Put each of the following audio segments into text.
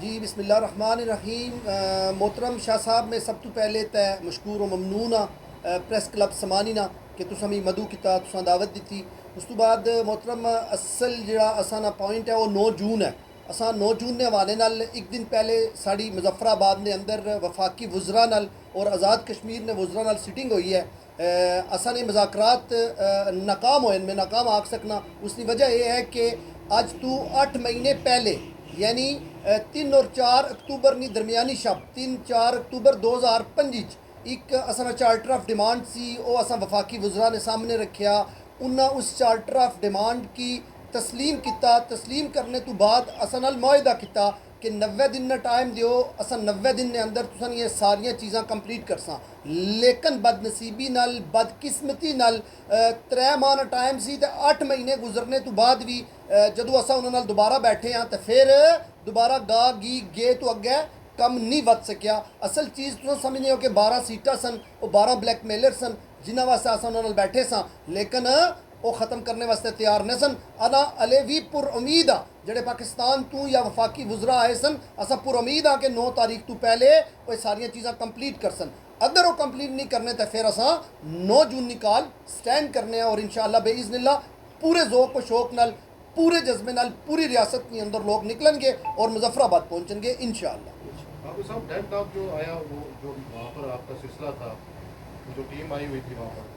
جی بسم اللہ الرحمن الرحیم۔ محترم شاہ صاحب میں سب تو پہلے تے مشکور و ممنون پریس کلب سمانینا کہ تساں می مدعو کیتا، تساں دعوت دیتی۔ اس تو بعد محترم اصل جڑا اساں پوائنٹ ہے وہ 9 جون ہے۔ اساں 9 جون نے حوالے نال ایک دن پہلے ساڑی مظفر آباد نے اندر وفاقی وزراء نال اور آزاد کشمیر نے وزراء نال سٹنگ ہوئی ہے۔ اساں نے مذاکرات ناکام ہوئے، میں ناکام آکھ سکنا۔ اس کی وجہ یہ ہے کہ اج تو 8 مہینے پہلے یعنی 3 اور 4 اکتوبر نی درمیانی شب 3-4 اکتوبر 2025 ایک اساں چارٹر آف ڈیمانڈ سی، وہ اساں وفاقی وزراء نے سامنے رکھیا۔ انہاں اس چارٹر آف ڈیمانڈ کی تسلیم کیتا۔ تسلیم کرنے تو بعد اساں نال معاہدہ کیتا کہ 90 دن نا ٹائم دیو، اساں 90 دن نے اندر تساں یہ ساریاں چیزاں کمپلیٹ کرساں۔ لیکن بد نصیبی نال، بدقسمتی نال 3 ماہ نا ٹائم سی تے 8 مہینے گزرنے تو بعد بھی جدو اساں انہاں نال دوبارہ بیٹھے ہاں تے پھر دوبارہ گے تو اگے کم نہیں ود سکیا۔ اصل چیز تو سمجھنے ہو کہ 12 سیٹاں سن، وہ 12 بلیک میلر سن جنہاں واسطے اساں انہاں نال بیٹھے ساں، لیکن وہ ختم کرنے واسطے تیار نہ سن۔ انا علی وی پر امید ہاں جڑے پاکستان تو یا وفاقی وزراء آئے سن، اساں پر امید ہاں کہ 9 تاریخ تو پہلے وہ ساریاں چیزاں کمپلیٹ کر سن۔ اگر وہ کمپلیٹ نہیں کرنے تو پھر اساں 9 جون نکال سٹینڈ کرنے ہیں، اور انشاءاللہ باذن اللہ پورے ذوق و شوق نال، پورے جذبے نال پوری ریاست کے اندر لوگ نکلن گے اور مظفر آباد پہنچیں گے انشاءاللہ۔ ڈاکٹر صاحب ڈیڈ لاک جو آیا، وہ جو وہاں پر آپ کا سلسلہ تھا، جو ٹیم آئی ہوئی تھی وہاں پر،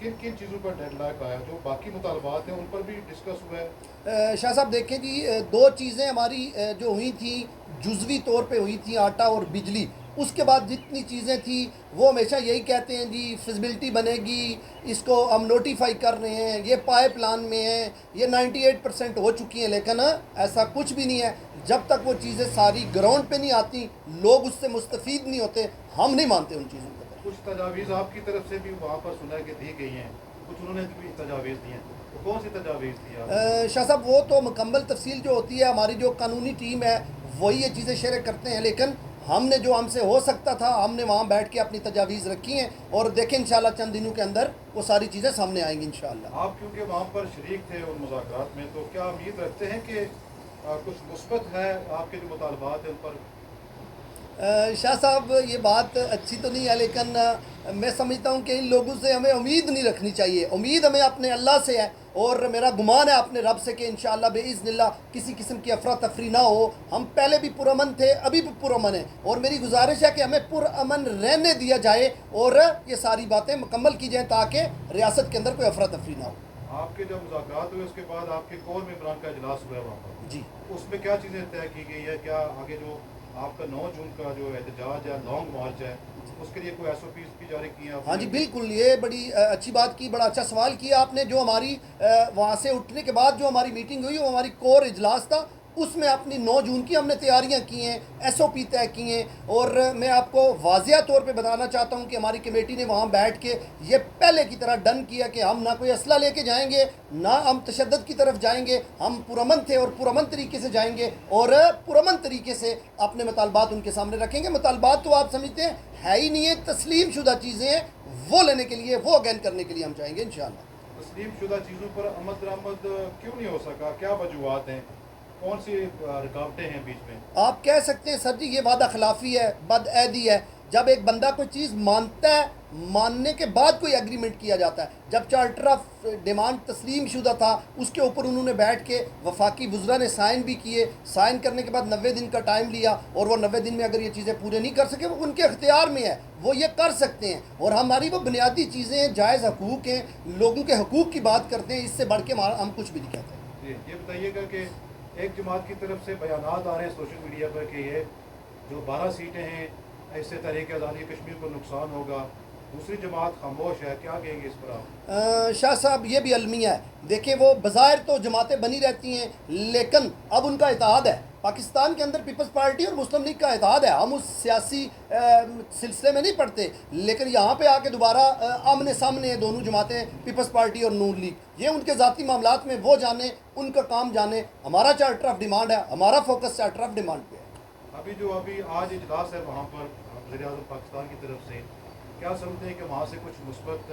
کن کن چیزوں پر ڈیڈ لاک آیا؟ جو باقی مطالبات ہیں ان پر بھی ڈسکس ہوا ہے؟ شاہ صاحب دیکھیں جی، 2 چیزیں ہماری جو ہوئی تھیں جزوی طور پہ ہوئی تھیں، آٹا اور بجلی۔ اس کے بعد جتنی چیزیں تھیں وہ ہمیشہ یہی کہتے ہیں جی فیزیبلٹی بنے گی، اس کو ہم نوٹیفائی کر رہے ہیں، یہ پائے پلان میں ہیں، یہ 98% ہو چکی ہیں، لیکن ایسا کچھ بھی نہیں ہے۔ جب تک وہ چیزیں ساری گراؤنڈ پہ نہیں آتی، لوگ اس سے مستفید نہیں ہوتے، ہم نہیں مانتے ان چیزوں کو۔ کچھ تجاویز آپ کی طرف سے بھی وہاں پر سنا ہے کہ دی گئی ہیں، کچھ انہوں نے بھی تجاویز دی ہیں، تو کون سی تجاویز دی آپ؟ شاہ صاحب وہ تو مکمل تفصیل جو ہوتی ہے ہماری جو قانونی ٹیم ہے وہی یہ چیزیں شیئر کرتے ہیں، لیکن ہم نے جو ہم سے ہو سکتا تھا ہم نے وہاں بیٹھ کے اپنی تجاویز رکھی ہیں، اور دیکھیں انشاءاللہ چند دنوں کے اندر وہ ساری چیزیں سامنے آئیں گی انشاءاللہ۔ آپ کیونکہ وہاں پر شریک تھے ان مذاکرات میں، تو کیا امید رکھتے ہیں کہ کچھ مثبت ہے آپ کے جو مطالبات ہیں ان پر؟ شاہ صاحب یہ بات اچھی تو نہیں ہے، لیکن میں سمجھتا ہوں کہ ان لوگوں سے ہمیں امید نہیں رکھنی چاہیے۔ امید ہمیں اپنے اللہ سے ہے، اور میرا گمان ہے اپنے رب سے کہ انشاءاللہ باذن اللہ کسی قسم کی افراتفری نہ ہو۔ ہم پہلے بھی پرامن تھے، ابھی بھی پرامن ہیں، اور میری گزارش ہے کہ ہمیں پرامن رہنے دیا جائے اور یہ ساری باتیں مکمل کی جائیں تاکہ ریاست کے اندر کوئی افراتفری نہ ہو۔ آپ کے جب مذاکرات ہوئے اس کے بعد آپ کے کور ممبران کا اجلاس ہوا ہے وہاں پر، جی اس میں کیا چیزیں طے کی گئی ہے؟ کیا آگے جو آپ کا 9 جون کا جو احتجاج ہے، لانگ مارچ ہے، اس کے لیے کوئی ایس او پیز بھی جاری کی ہیں آپ نے؟ ہاں جی بالکل، یہ بڑی اچھی بات کی، بڑا اچھا سوال کیا آپ نے۔ جو ہماری وہاں سے اٹھنے کے بعد جو ہماری میٹنگ ہوئی وہ ہماری کور اجلاس تھا، اس میں اپنی 9 جون کی ہم نے تیاریاں کی ہیں، ایس او پی طے کی ہیں، اور میں آپ کو واضح طور پہ بتانا چاہتا ہوں کہ ہماری کمیٹی نے وہاں بیٹھ کے یہ پہلے کی طرح ڈن کیا کہ ہم نہ کوئی اسلحہ لے کے جائیں گے، نہ ہم تشدد کی طرف جائیں گے، ہم پرامن تھے اور پرامن طریقے سے جائیں گے، اور پرامن طریقے سے اپنے مطالبات ان کے سامنے رکھیں گے۔ مطالبات تو آپ سمجھتے ہیں ہے ہی نہیں ہے، تسلیم شدہ چیزیں ہیں، وہ لینے کے لیے، وہ اگین کرنے کے لیے ہم چاہیں گے انشاءاللہ۔ تسلیم شدہ چیزوں پر عمل درآمد کیوں نہیں ہو سکا؟ کیا وجوہات ہیں؟ کون سی رکاوٹیں ہیں بیچ میں؟ آپ کہہ سکتے ہیں سر جی یہ وعدہ خلافی ہے، بد عہدی ہے۔ جب ایک بندہ کوئی چیز مانتا ہے، ماننے کے بعد کوئی ایگریمنٹ کیا جاتا ہے۔ جب چارٹر آف ڈیمانڈ تسلیم شدہ تھا اس کے اوپر انہوں نے بیٹھ کے وفاقی وزراء نے سائن بھی کیے، سائن کرنے کے بعد 90 دن کا ٹائم لیا، اور وہ 90 دن میں اگر یہ چیزیں پورے نہیں کر سکے وہ ان کے اختیار میں ہے، وہ یہ کر سکتے ہیں، اور ہماری وہ بنیادی چیزیں ہیں، جائز حقوق ہیں، لوگوں کے حقوق کی بات کرتے ہیں، اس سے بڑھ کے ہم کچھ بھی نہیں کہتے۔ جی یہ بتائیے گا کہ ایک جماعت کی طرف سے بیانات آ رہے ہیں سوشل میڈیا پر کہ یہ جو 12 سیٹیں ہیں اس سے تحریک آزادی کشمیر کو نقصان ہوگا، دوسری جماعت خاموش ہے، کیا کہیں گے اس پر آپ؟ شاہ صاحب یہ بھی المیہ ہے، دیکھیں وہ بظاہر تو جماعتیں بنی رہتی ہیں، لیکن اب ان کا اتحاد ہے۔ پاکستان کے اندر پیپلز پارٹی اور مسلم لیگ کا اتحاد ہے، ہم اس سیاسی سلسلے میں نہیں پڑھتے، لیکن یہاں پہ آ کے دوبارہ آمنے سامنے ہیں دونوں جماعتیں، پیپلز پارٹی اور نون لیگ۔ یہ ان کے ذاتی معاملات میں وہ جانے، ان کا کام جانے، ہمارا چارٹر آف ڈیمانڈ ہے، ہمارا فوکس چارٹر آف ڈیمانڈ پہ ہے۔ ابھی آج اجلاس ہے وہاں پر وزیر اعظم پاکستان کی طرف سے، کیا سمجھتے ہیں کہ وہاں سے کچھ مثبت